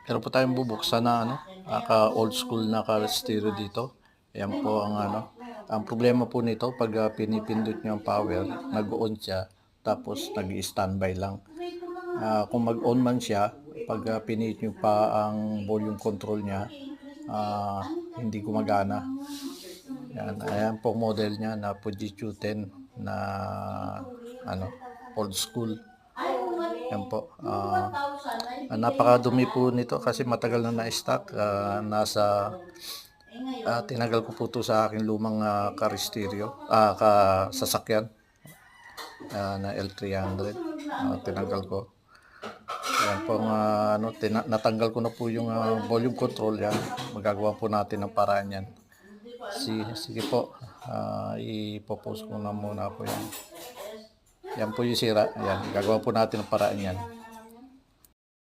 Meron po tayong bubuksan na ka old school na car stereo dito. Ayan po ang ang problema po nito pag pinipindot niyo ang power, nag-on siya tapos nag-standby lang. Kung mag-on man siya, pag pinihit niyo pa ang volume control niya, hindi gumagana. Ayan po model niya na Fujitsu 10 na old school. Yan po. Napakadumi po nito kasi matagal na na-stock. Tinagal ko po ito sa aking lumang car stereo, sasakyan na L300. Tinagal ko. Yan po natanggal ko na po yung volume control yan. Magagawa po natin ng paraan yan. Sige po, ipopost ko na muna po yan. Yan po yung sira. Yan, gagawa po natin ng paraan yan.